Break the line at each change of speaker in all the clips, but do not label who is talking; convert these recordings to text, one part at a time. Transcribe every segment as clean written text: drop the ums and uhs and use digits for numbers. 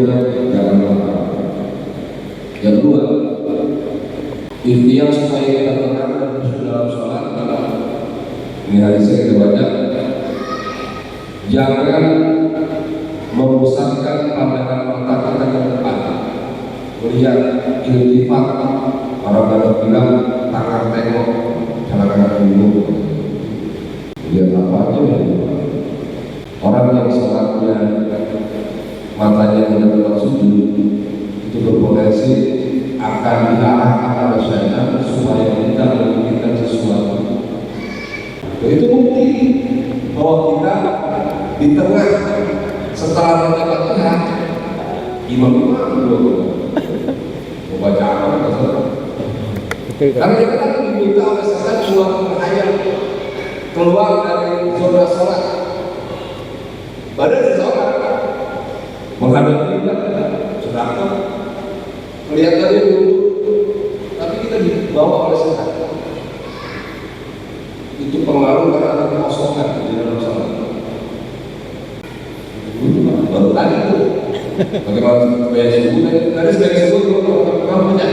sebelumnya jangan lupa. Yang kedua, ikhtiar supaya kita tenang dan khusyuk dalam sholat. Ini hadisnya kita baca. Jangan memusatkan pandangan mata kita ke depan, melihat iltifat. Orang kadang bilang tangan tengok, jangan dulu. Lihat apa aja ya. Orang yang sholatnya matanya benar-benar sujud itu berpotensi akan diarahkan oleh syaitan supaya kita memikirkan sesuatu. Itu bukti bahwa kita di tengah setelah baca imam belum membaca apa. Karena kita kan diminta oleh setan cuma berhayal keluar dari zona sholat. Padahal di sholat menghadap kita sedangkan kelihatannya dulu, tapi kita dibawa oleh setan. Itu pengaruh karena ada kekosongan di dalam sholat. Baru tadi itu bagaimana supaya subuh tadi sebagai subuh kamu punya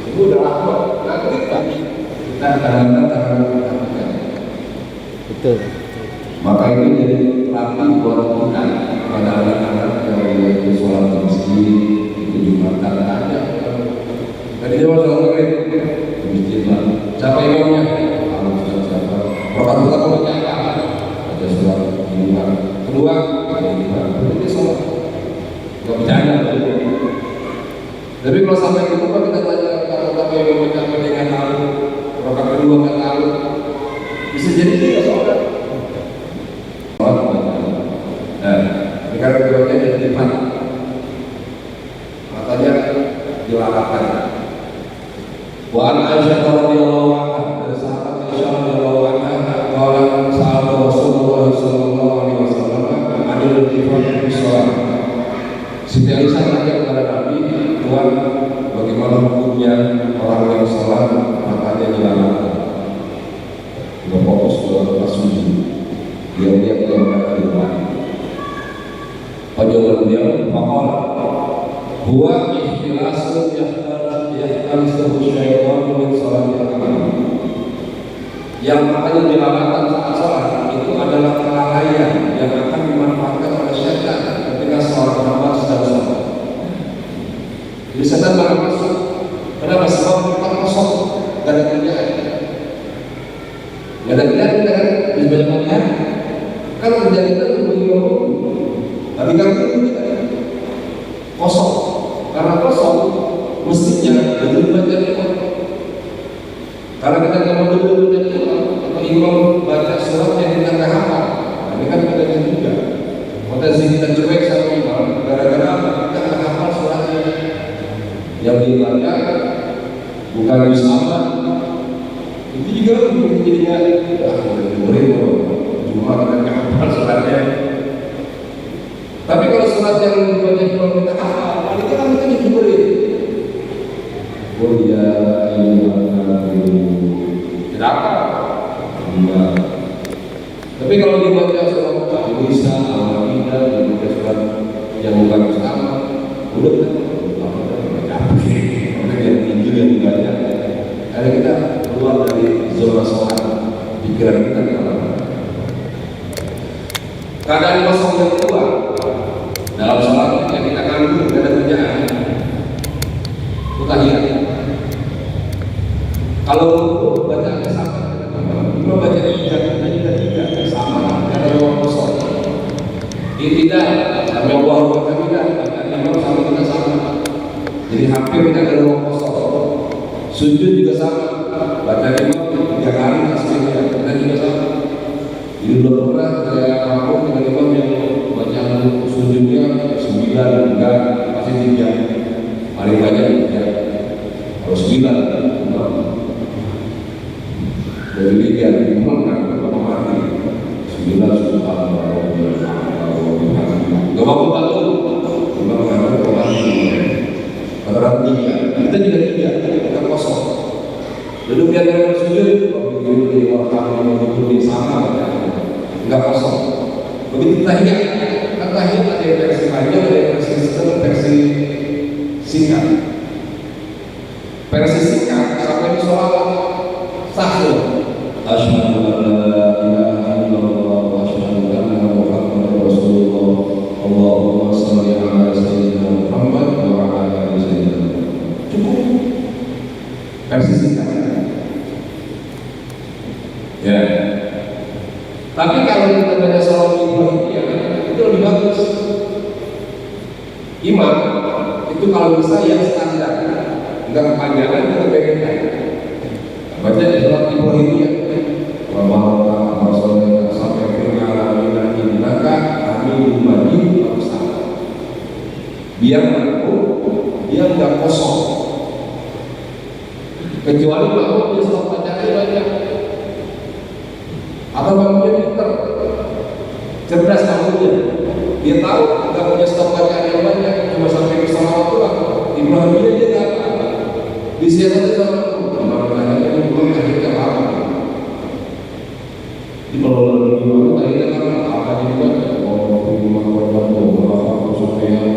subuh udah lama nanti kita kadang-kadang
betul.
Maka ini jadi terapi buat kita pada anak-anak yang lagi sholat di masjid itu Jumatan aja. Tadi dia masuk maghrib di masjid lah. Siapa imamnya? Siapa? Rokat pertama baca apa? Baca surat kedua. Kedua, berarti sholat. Gak bercanda. Tapi kalau sampai ke rumah kita tanya kalau yang membaca apa dia nggak tahu, rokat kedua nggak tahu, bisa jadi dia sholat. Ini karena kedua-duanya jadi depan, matanya dilarapkan. Wa an Aisyah radhiyallahu anha, dari sahabat Aisyah radhiyallahu anha, qala sa'altu Rasulullah sallallahu alaihi wasallam anil iltifat fi shalah. Siti Aisyah tanya kepada Nabi, Tuhan, bagaimana hukumnya orang yang sholat matanya dilarapkan, nggak fokus ke tempat sujud, dia lihat yang ada di depan. Jawaban beliau, faqala huwa ihtilasun yahtalisuhu syaitan min sholatil amal. Yang makanya dilakukan saat sholat itu adalah kelalaian yang akan dimanfaatkan oleh syaitan ketika seorang hamba sedang sholat. Jadi setan bakal masuk. Kenapa? Sebab kita kosong, gak ada kerjaan. Gak ada kerjaan kita kan bisa banyak melihat. Kan kerjaan kita itu begini. Tapi kan itu kosong. Karena kosong, mestinya jadi baca Quran. Karena kita nggak mau dulu baca Quran atau imam baca surat yang kita nggak hafal, ini kan potensi juga. Potensi kita cuek sama imam gara-gara kita nggak hafal suratnya. Yang dibaca bukan bersama. Itu juga jadinya boleh cuma kita nggak hafal suratnya. Tapi kalau surat yang dibaca cuma kita hafal, itu kan kita diberi. Oh ya, tidak apa. Tapi kalau dibaca surat Al-Nisa, Al-Ma'idah, dibaca surat yang bukan bersama, udah baca apa? Yang tinggi yang dibaca. Karena kita keluar dari zona sholat, pikiran kita kemana? Keadaan kosong yang kedua dalam sholat yang kita ganggu tidak ada kerjaan itu tahiyat. Kalau baca sama, kalau baca tiga sama, ada ruang kosong. Tidak, sama Allah tidak, imam sama kita sama. Jadi hampir kita ada ruang kosong. Sujud juga sama, baca imam 3 kali tasbihnya kita juga sama. Jadi belum pernah saya mampu dengan imam yang bacaan sujudnya 9, enggak, masih 3. Paling banyak ya, kalau 9, dari 3, imam kan berapa mati? 9 subhanallah, enggak mampu bantu, imam kan berapa mati? Pada 3, kita juga 3, kita kosong. Duduk di antara sujud, begitu di waktu begitu sama enggak kosong. Begitu tahiyat, kan tahiyat ada yang versi panjang, ada yang versi Imam itu kalau bisa yang standar, enggak kepanjangan, enggak kependekan. Baca di surat Ibrahimiyah, wa ma arsalna sampai fil alamin innaka hamidum majid arsalna. Biar mampu, dia enggak kosong. Kecuali mampu dia stok bacaan banyak. Atau mampunya pinter, cerdas mampunya. Dia tahu enggak punya stok bacaan yang banyak, cuma sampai ke salawat doang. Ibrahimiyah dia enggak apa-apa. Disiasati sama maknanya belum akhirnya apa? Di bawah dulu akhirnya kan apa juga? Oh, lima korban doa, supaya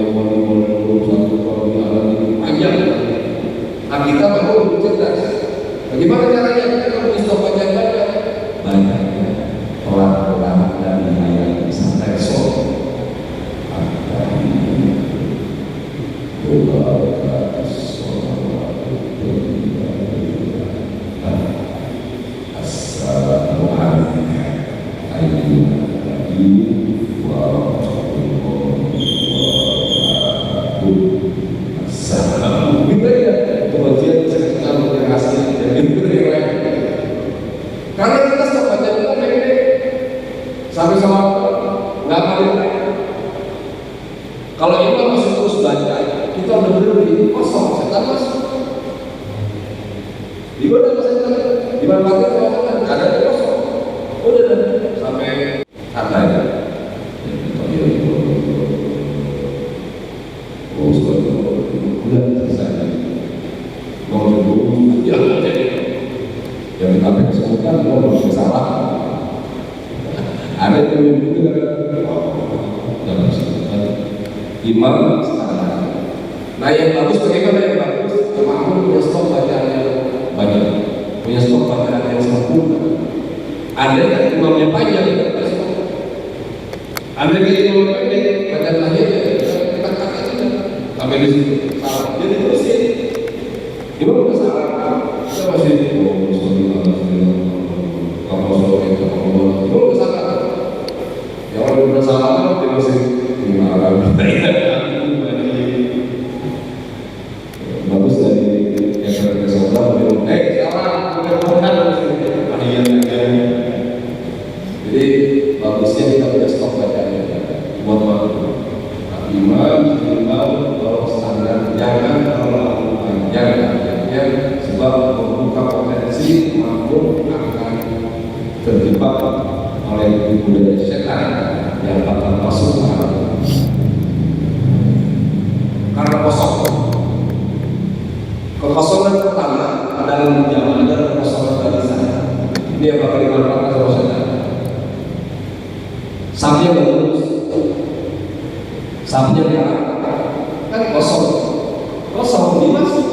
satu kali alam panjang. Nah kita perlu cerdas. Bagaimana caranya kita kalau bisa bacaan banyak? Banyak. Pelan-pelan dan yang bisa tersol. Karena kita setiap baca itu pendek sampai sama nggak paling. Kalau imam masih terus baca, kita benar-benar di kosong, setan masuk. Di mana setan? Di mana setan? Ada di kosong. Udah sampai santai. Oh, sudah selesai. Mau dulu, ya yang kita kesulitan, mau harus salah. Ada yang itu dalam imam standar. Nah yang bagus bagaimana yang bagus? Imam punya stok bacaan yang banyak, punya stok bacaan yang sempurna. Ada yang imamnya panjang, ada yang imamnya pendek, bacaan akhirnya kita katakan sampai di situ salah. Jadi terusin. Imam udah salah, kita masih salah, dia masih gimana? Bagus dari yang sekolah, salah, jadi bagusnya kita punya stok bacaan buat malu. Imam kalau standar jangan terlalu panjang, sebab membuka potensi makhluk akan terjebak oleh budaya setan yang akan masuk karena kosong. Kekosongan pertama dalam zaman adalah kekosongan barisan. Ini yang bakal dimanfaatkan sama setan. Sampnya lurus, sampnya kan kosong dimasuk.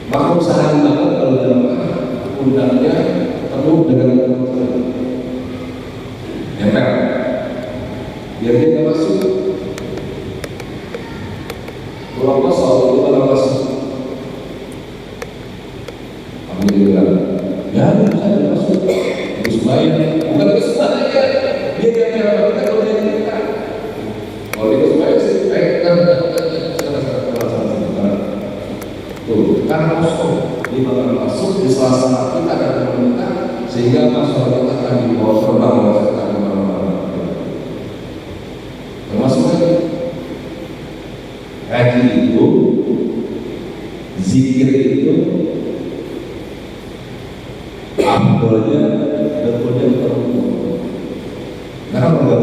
Maka usahakan banget kalau dalam undangnya penuh dengan nempel biar dia nggak masuk. Kalau kosong itu kalau masuk kamu juga ya bisa masuk terus bayar bukan kesempatan ya dia jangan kita kalau dia kita kalau dia supaya sih kan tuh karena kosong dia bakal masuk di salah kita dan pemerintah sehingga masyarakat akan dibawa terbang oleh setan kemana-mana. Termasuk haji itu, zikir itu, ambilnya betulnya terlalu. Karena enggak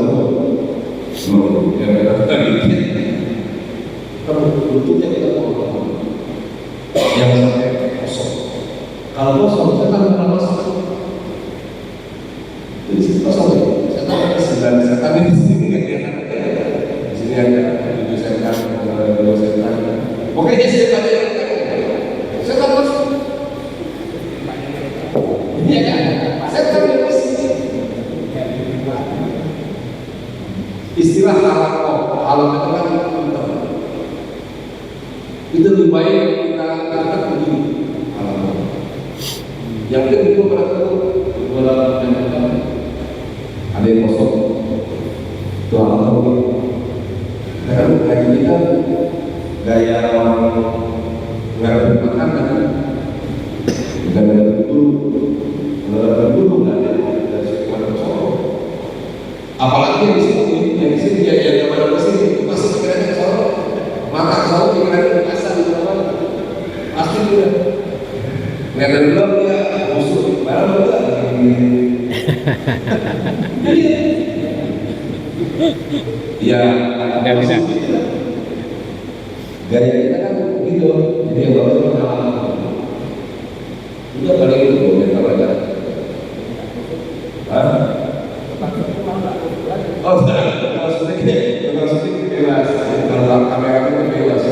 semua, yang kita bikin, kalau bentuknya kita mau yang sampai kosong. Kalau kosong, kita akan masuk. Jadi kosong, setan ini di sini di sini ada 7 setan, 2 setan. Pokoknya setan yang setan masuk. Iya kan? Setan yang masuk. Istilah alam itu kan itu lebih baik kita katakan begini alam. Yang kedua berlaku ada yang kosong itu alam. Karena ngaji kita gaya orang nggak ada makanan, nggak ada guru nggak ada dari mana Solo. Apalagi yang di sini dia yang kemana ke sini masih pikirannya ke Solo, makan Solo pikirannya ke pasar di mana, pasti dia nggak ada belum dia musuh, barang juga. Ya,
Beda-beda.
gaya kita kan begitu, jadi yang baru pengalaman. Udah paling itu kita belajar. Hah? Oh, kalau syuting bebas. Kalau kamera itu bebas.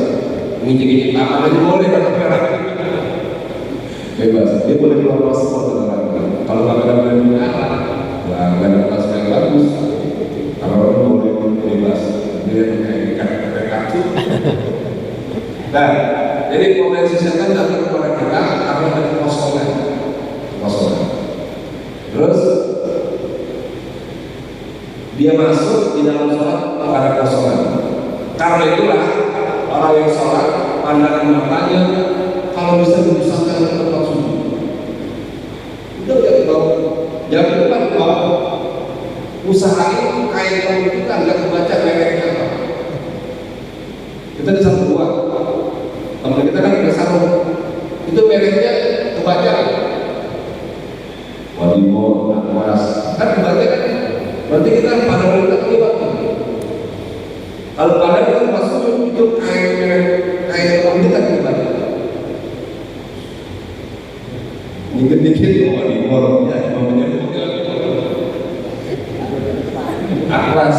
Ngicik-ngicik apa aja boleh kalau kamera. Bebas. Dia boleh keluar masuk kalau kamera punya nggak ada kelas yang bagus. Kalau orang boleh bebas. Dia pakai kartu. Nah, jadi potensi setan datang kepada kita karena ada kekosongan. Terus dia masuk di dalam sholat ada kekosongan. Karena itulah orang yang sholat pandangan matanya kalau bisa menyusahkan ke tempat sujud. Udah jangan bawa, jangan depan bawa. Usahain kain kamu kita nggak kebaca mereknya apa. Kita di satu dua. Teman kita kan ada satu, itu mereknya kebaca. Wadimo, Akwas, kan kebaca kan? Berarti kita pandangan kita terlibat. Kalau pandangan kita masuk itu kain kita kebaca. Dikit-dikit Wadimo, ya namanya Akwas.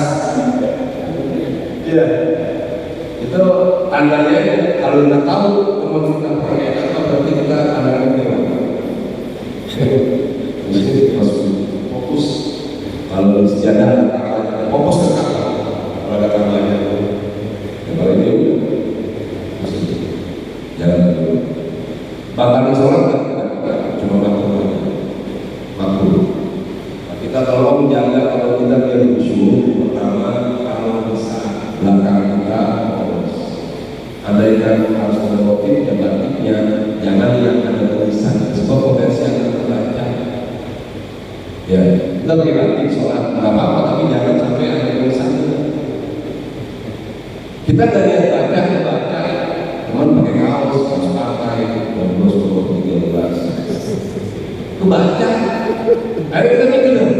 Ya. Itu tandanya kalau nggak tahu teman kita pakai apa berarti kita ada yang jadi masuk fokus kalau istiadah fokus ke kakak kalau ada kamarnya yang paling dia udah masuk jalan dulu batalkan sholat cuma makruh kita tolong jaga kalau kita biar khusyuk. Pertama kalau bisa belakang kita ada yang harus ada motif dan batiknya, jangan yang ada tulisan sebab potensi akan terbaca. Ya, kita pakai batik sholat nggak apa-apa tapi jangan sampai ada tulisannya. Kita nggak lihat baca, teman pakai kaos partai, 13, kebaca. Ayo kita mikir dong.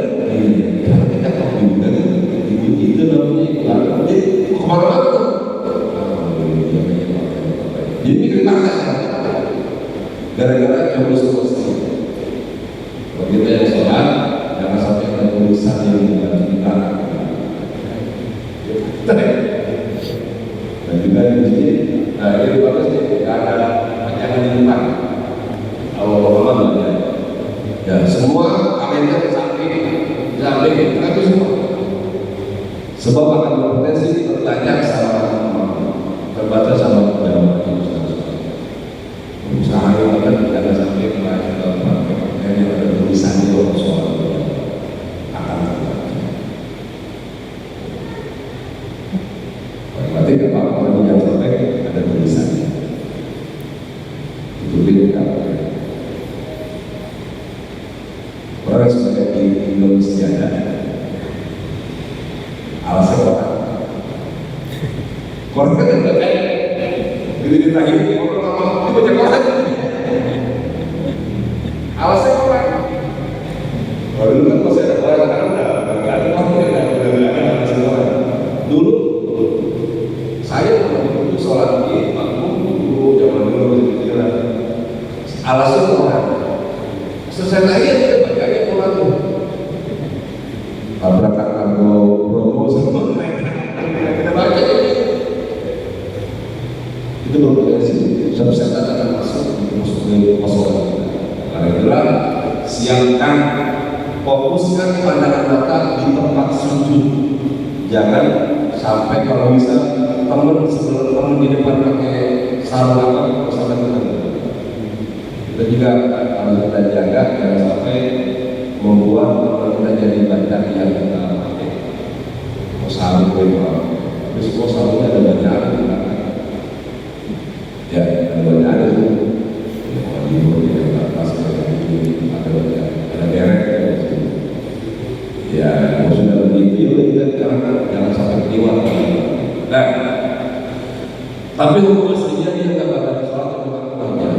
Karena kita kok juga itu namanya kemana-mana tuh. Jadi mikir makna gara-gara jauh selesai. Kalau kita yang sholat jangan sampai ada tulisan yang dibantu kita. Dan juga di sini, nah ini bagus nih, ada panjangan di depan. Allah ya semua kalian di samping, tapi semua. Sebab akan berpotensi terbaca terbaca sama dalam usaha yang ada sampai yang ada tulisan di soal akan berarti apa yang sampai ada tulisannya itu beda orang sebagai di Indonesia alasan orang kan udah kayak gini lagi orang baca Quran alasan orang kalau dulu kan masih ada orang kan udah nggak ada alasan orang dulu saya pernah sholat di makmum dulu zaman dulu alasan orang selesai lagi kita bacanya Quran tuh tabrakan kargo promo semua kita baca itu berpotensi suatu setan akan masuk ke kosongan. Karena itulah siapkan, fokuskan pandangan mata di tempat sujud. Jangan sampai kalau bisa teman di depan pakai sarung apa sampai kita juga harus kita jaga jangan sampai membuat teman kita jadi banyak yang kita pakai sarung Tapi semua salonnya ada banyak di belakang. Ya, ada banyak ada tuh. Di atas ada banyak, ada derek. Ya, kalau sudah begitu, kita jangan sampai keliwat. Nah, tapi hukum aslinya dia nggak bakal sholat di rumahnya,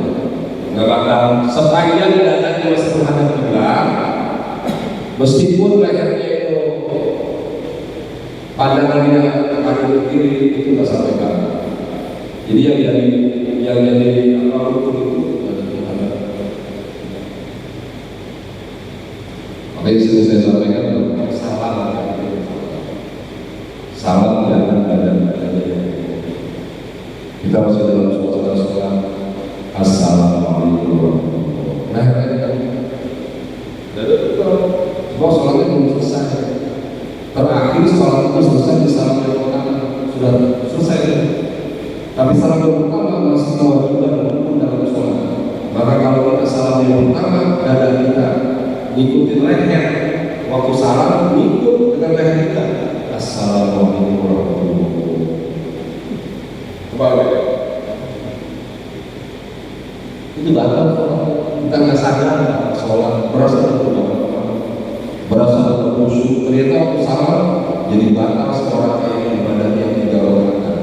nggak bakal sepanjang datangnya masih menghadap kiblat, meskipun lehernya itu pandangannya ke kiri itu nggak sampai ke kanan. Jadi yang jadi apa hukum itu ada. Makanya sering saya sampaikan salam jangan badan-badannya. Kita masih dalam suasana sholat. Assalamualaikum warahmatullahi wabarakatuh. Jadi semua sholatnya belum selesai. Terakhir sholat itu selesai di salam yang pertama sudah selesai. Tapi salam yang pertama masih kewajiban dalam sholat. Maka kalau kita salam yang pertama dada kita ngikutin leher, waktu salam ngikut dengan leher kita. Assalamualaikum warahmatullahi wabarakatuh. Kembali. Itu batal. Kita nggak sadar sholat berasa terkhusyuk. Ternyata waktu salam jadi batal seorang kayak ibadah yang 3 rakaat.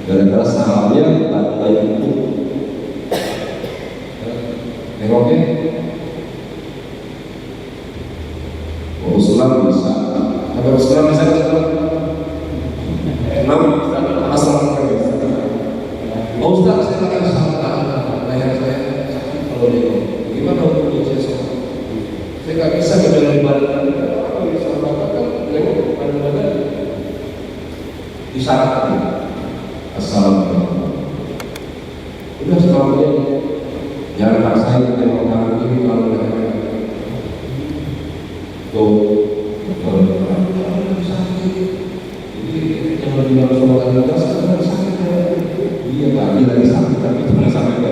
Gara-gara salamnya batal itu. Nengoknya. Usulan bisa. Ada usulan bisa kita. Assalamualaikum. Oh Ustaz, saya akan salah leher saya sakit kalau dia gimana hukumnya saya sholat? Saya nggak bisa ngejalan badan. Kalau bisa kan lewat badan disyaratkan. Assalamualaikum. Udah sekarang jangan paksain kita mau tangan kiri kalau leher. Tuh. Jangan bilang sholat kita sekarang sakit. Dia lagi sakit tapi cuma sampai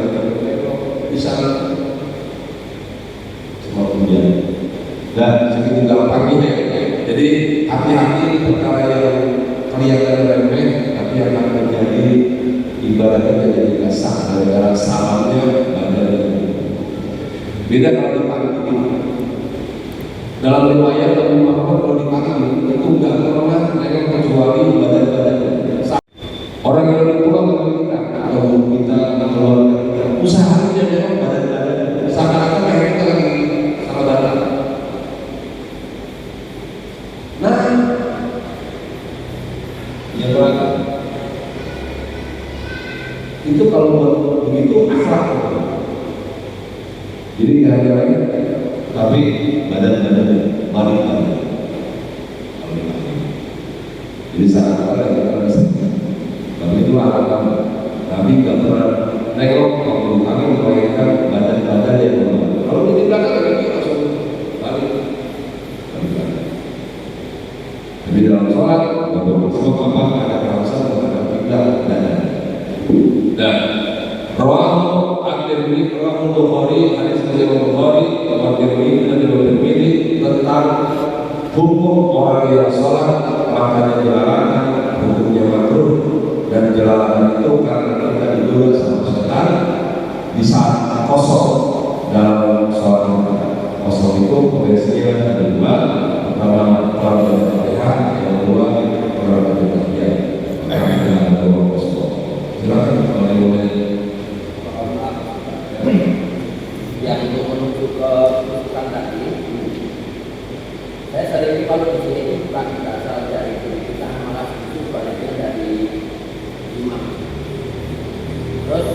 bisa semua kemudian dan segitu gampangnya. Jadi hati-hati perkara yang kelihatan remeh tapi akan terjadi ibaratnya jadi nggak sah gara-gara salamnya badan. Beda kalau dipanggil. Dalam riwayat Nabi Muhammad kalau dipanggil itu nggak pernah mereka kecuali badan-badan. Orang yang pulang kita atau kita keluarga kita usahanya memang badan-badan. Seakan-akan mereka lagi sama badan. Nah, ya berarti itu kalau begitu akhlak. Jadi nggak ada lagi, tapi badan-badan balik-balik. Jadi seakan-akan kita bisa. Tapi itu alam Nabi nggak pernah nengok kalau kami melakukan badan-badan yang normal. Kalau di belakang lagi langsung balik. Tapi dalam sholat beberapa apa ada rasa ada kiblat badan. Dan rawahu at-Tirmidzi rawahu Bukhari hadis dari Bukhari wa Tirmidzi dan Tirmidzi tentang hukum orang yang sholat makanya dilarang, hukumnya makruh. Dan jalanan itu karena kita digoda sama setan di saat kosong dalam sholat kita. Kosong itu potensinya ada 2, pertama orang berlebihan, yang kedua orang berlebihan. Yang kedua kosong. Silakan kalau yang mau.
Yang itu menuju ke rujukan tadi, saya sering kalau di sini bukan berasal dari kita malah itu baliknya dari imam. Terus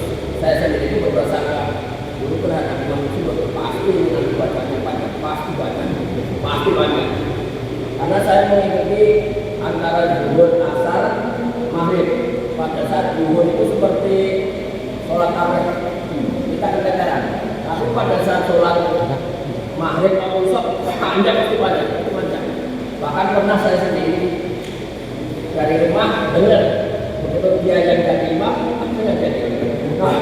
saya sendiri itu berdasarkan dulu terhadap imam itu pasti dengan bacanya banyak, pasti banyak. Karena saya mengikuti antara zuhur, asar, maghrib. Pada saat zuhur itu seperti sholat tarawih kita keteteran. Tapi pada saat sholat maghrib atau isya panjang itu panjang. Bahkan pernah saya sendiri dari rumah dengar begitu dia yang jadi imam, aku yang jadi imam.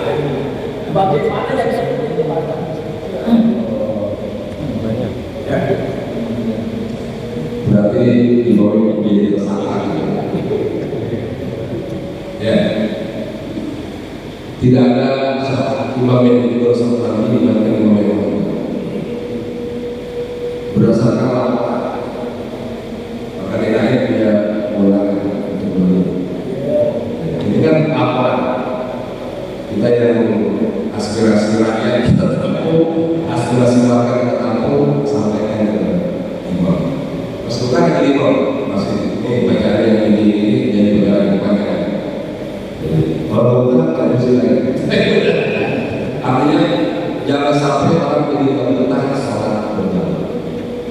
Bagaimana yang seperti itu Pak?
Berarti di bawah menjadi tersangka. Tidak ada imam yang dikurang sama Nabi dibandingkan imam yang lain. Berdasarkan laporan, maka dinanya dia mulai untuk berdua. Ini kan laporan. Kita yang aspirasi rakyat kita tampung, aspirasi warga kita tampung, sampaikan ke imam. Meskipun ada imam masih bacaan yang ini jadi bacaan kepanjangan. Kalau kita tak bisa lagi. Artinya jangan sampai orang jadi tentang salat berjamaah.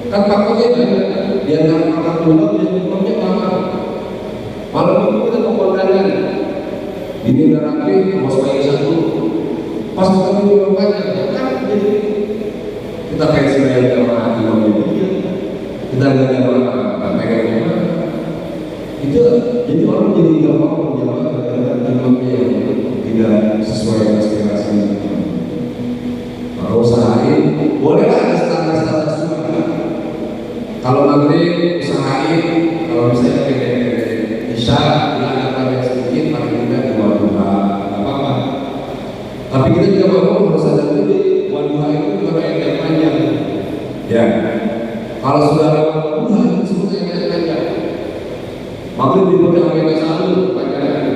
Kan pakainya banyak, di antara makan dulu dan imamnya kamar. Malam itu kita ke kondangan. Ini udah rapi, mau sebagai satu. Pas kita imam banyak, kan jadi kita pengen sebagai jamaah imam itu. Kita nggak jamaah pegang jamaah. Itu jadi orang jadi nggak mau jamaah dengan imamnya yang tidak sesuai aspirasi. Maka usahain, bolehlah ada standar-standar semua. Kalau maghrib usahain, kalau misalnya isya dilakukan yang sedikit, paling tidak di duha, nggak apa-apa. Tapi kita juga mau harus ada dulu duha itu bukan yang panjang. Ya, kalau sudah lewat duha itu semua yang panjang. Maghrib dibaca sampai satu panjang.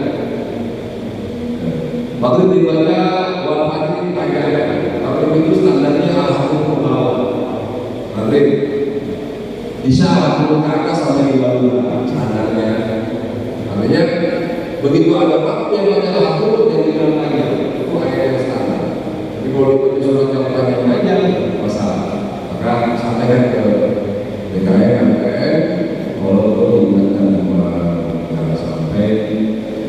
Maghrib dibaca wal fajr panjang. Maghrib itu standarnya alhamdulillah. Maghrib bisa 40 ke atas sampai 50 standarnya. Artinya begitu ada waktu yang baca alhamdulillah yang tidak panjang, itu ayat yang standar. Tapi kalau dibaca surat yang panjang masalah. Maka sampaikan ke DKM, MPN, kalau diingatkan bahwa sampai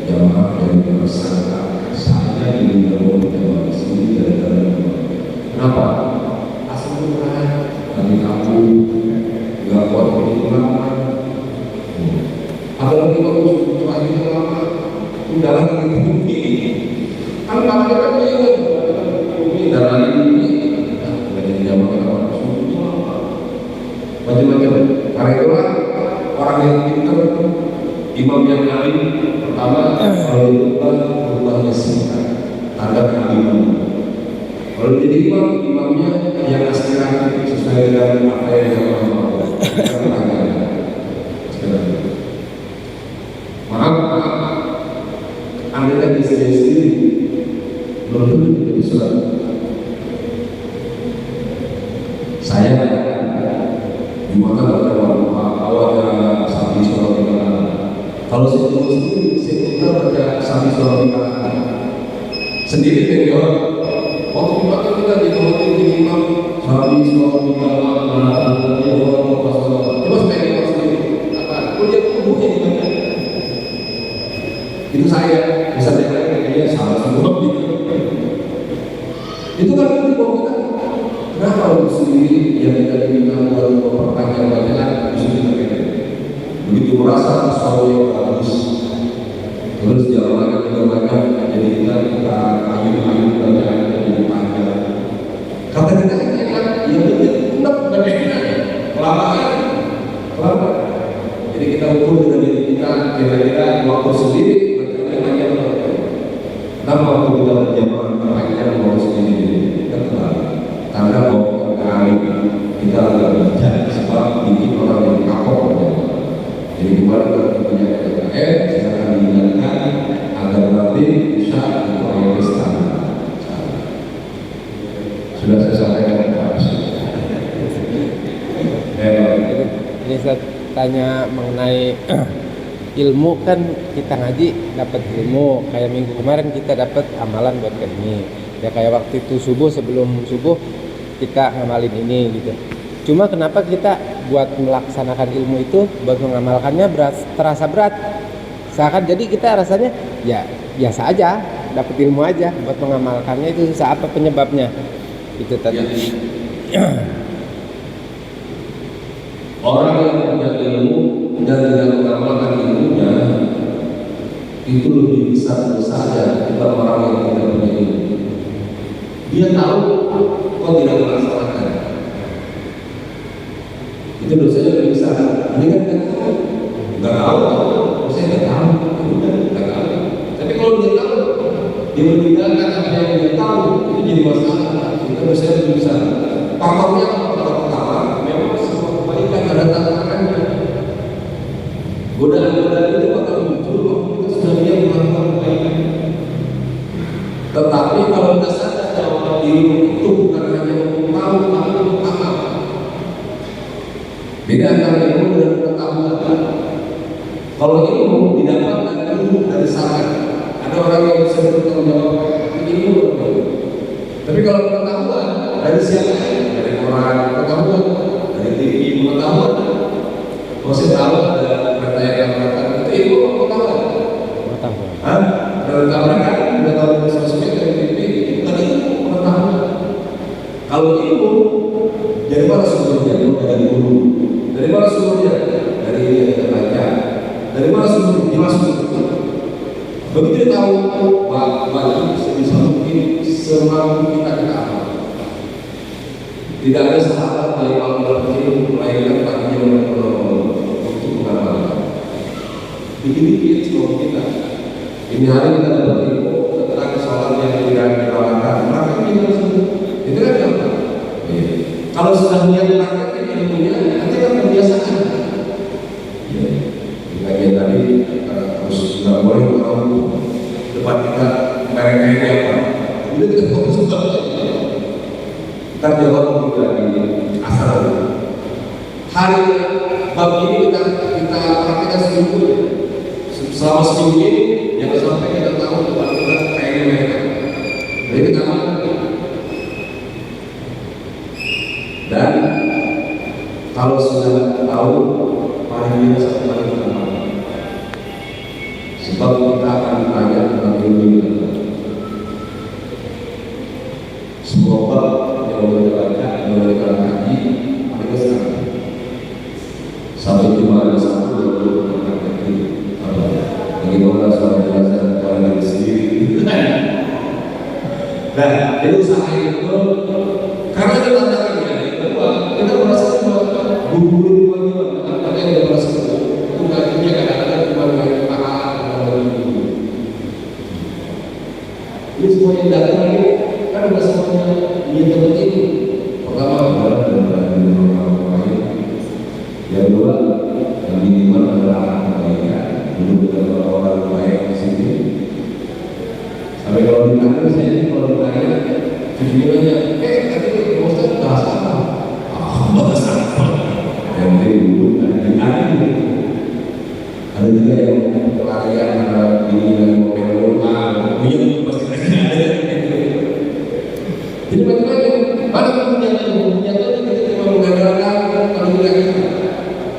jamaah dari tersangka saya ingin bertemu jamaah di sini dari kenapa? Asal murah, kami kamu nggak kuat begitu lama. Ada lagi bagus cuma itu lama, udahlah kita bukti. Kan makanya kan ini darah ini, jadi jamaah orang susu macam-macam. Karena itulah orang yang pintar, imam yang alim, pertama kalau itu berubahnya singkat, tanda kealiman. Kalau jadi imam, imamnya yang aspiratif sesuai dengan apa yang jamaah mau. Maaf, Anda kan istri sendiri, belum tentu jadi surat. Saya gimana kalau awalnya sapi surat dimana? Kalau saya sendiri, saya kita baca sapi surat dimana? Sendiri kan jawab. Waktu dipakai kita dikomentin di imam sapi surat dimana? Dia orang pasal. Coba sebagai sendiri. Apa? Kuliah tubuhnya di mana? Itu saya bisa dengar dia salah semua gitu. Itu kan kita. Kenapa untuk sendiri yang kita diminta buat memperpanjang bacaan bisa kita begitu merasa sesuatu yang bagus, terus jalan juga banyak, jadi kita ayu bacaan jadi panjang. Kata kita enak, ya betul, enak bacaan, kelamaan. Jadi kita ukur dengan diri kita kira-kira waktu sendiri bacaan panjang. Kenapa waktu kita berjamaah panjang waktu sendiri? Karena bahwa kali kita agak bijak sebab bikin orang yang kapok. Jadi kemarin kita punya KKN, sekarang diingatkan agar nanti bisa dipakai standar. Sudah saya sampaikan ke Pak.
Ini saya tanya mengenai ilmu, kan kita ngaji dapat ilmu, kayak minggu kemarin kita dapat amalan buat kayak ini. Ya kayak waktu itu sebelum subuh kita ngamalin ini gitu. Cuma kenapa kita buat melaksanakan ilmu itu, buat mengamalkannya terasa berat. Seakan jadi kita rasanya ya biasa aja, dapat ilmu aja, buat mengamalkannya itu susah. Apa penyebabnya? Itu tadi.
Orang yang punya ilmu dan tidak mengamalkan ilmunya itu lebih besar dosanya daripada orang yang tidak punya ilmu. Dia tahu kok tidak melaksanakan, itu dosanya lebih besar. Ini kan nggak tahu, saya nggak tahu. Tapi kalau dia tahu, dia meninggalkan apa yang dia tahu, itu jadi masalah. Kita bisa faktornya pertama, memang semua kebaikan ada tantangannya. Godaan-godaan itu bakal muncul waktu kita sudah lihat melakukan kebaikan. Tetapi kalau kita sadar bahwa ilmu itu bukan hanya untuk tahu, tapi untuk amal. Beda antara ilmu dan pengetahuan. Kalau ilmu didapatkan ilmu dari sanad, ada orang yang bisa bertanggung jawab ilmu. Tapi kalau pengetahuan dari siapa? Dari orang pengetahuan, dari TV pengetahuan. Kalau saya tahu ada berita yang mengatakan itu ilmu pengetahuan.
Pengetahuan.
Hah? Dari tabrakan, udah tahu dari sosmed, dari TV, itu bukan ilmu pengetahuan. Kalau ilmu, dari mana sumbernya? Dari guru. Dari mana sumbernya? Dari yang kita baca. Dari mana sumbernya? Dimasuk. Begitu tahu bagi sebisa mungkin semampu kita amal. Tidak ada sahabat paling awal kecil melainkan paginya menolong untuk mengamalkan. Dikit-dikit semua kita. Ini hari kita dapat info tentang sholat yang tidak dilakukan, maka kita harus itu kan gampang. Kalau sudah niat praktek ilmunya, nanti kan kebiasaan. Bagian tadi terus nggak boleh orang depan kita mereka ini apa? Itu kita fokus banget. Kita jawab juga di asal. Hari bab ini kita praktekkan seminggu. Selama seminggu ini jangan sampai kita tahu depan kita kayak mereka. Jadi kita amalkan. Dan kalau sudah tahu paling tidak satu kali kita amalkan. Sebab kita akan ditanya tentang ilmu kita. Semoga yang berbaca, yang berkaji, mereka sekarang. Satu cuma ada satu yang berkaji. Bagaimana soal jelasan kepada diri sendiri. Nah, itu usaha itu karena ada tantangannya. Yang kedua, kita merasa bahwa guru-guru bagaimana? Ada yang merasa itu gajinya kadang-kadang cuma dari pahala. Ini semua yang datang ini kan udah semuanya menyebut ini. Pertama adalah dari orang lain. Yang kedua, yang minimal adalah kebaikan. Dulu dengan orang-orang baik di sini. Sampai kalau ditanya, saya kalau ditanya, jujurnya, tadi Ustaz bahas apa? Bahas apa? Yang dulu ada ada juga yang pelarian antara ini dan mobil punya pasti ada. Jadi macam-macam. Ada punya itu kita cuma mengandalkan kalau tidak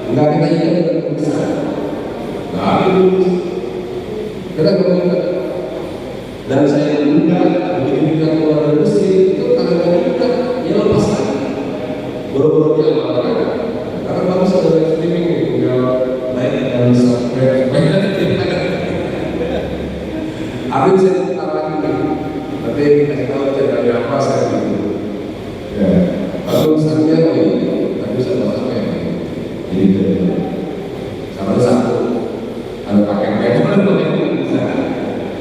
enggak kita ingat besar. Kita berbuka dan saya menduga begitu kita keluar dari masjid itu kadang-kadang juga ya lepaskan boro-boro dia amalkan karena bagus ada streaming tinggal like dan subscribe habis saya tentang nanti kasih tahu dari apa saya gitu ya lalu misalnya tapi saya nggak sampai jadi sama satu ada pakai bisa.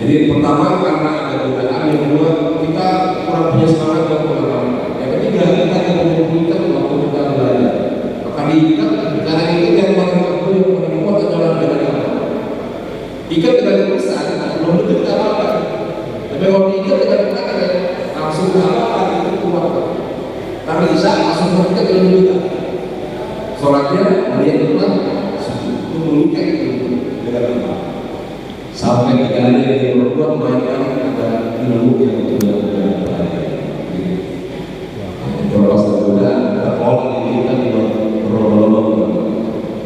Jadi pertama karena ada godaan, yang kedua kita kurang punya semangat buat mengamalkan. Yang ketiga kita tidak membutuhkan waktu kita belajar. Maka diikat karena itu yang paling kuat adalah dengan ikat dengan besar, belum tentu kita amalkan. Tapi kalau diikat dengan besar langsung amalkan itu kuat. Karena bisa langsung kita dengan kita. Sholatnya melihat Tuhan itu mengikat dengan Allah. Sampai tiga hari yang berdua mainkan ada ilmu yang tidak berbahaya. Kalau sudah ada pola ini kita tidak berlomba-lomba.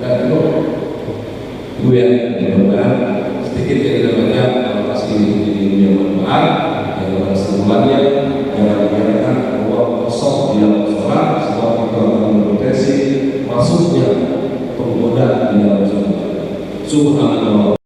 Dan itu yang benar sedikit yang kita baca kalau kasih ini yang bermanfaat yang bersemuanya jangan dibiarkan bahwa kosong di dalam sholat sebab itu akan berpotensi masuknya penggoda di dalam sholat. Subhanallah.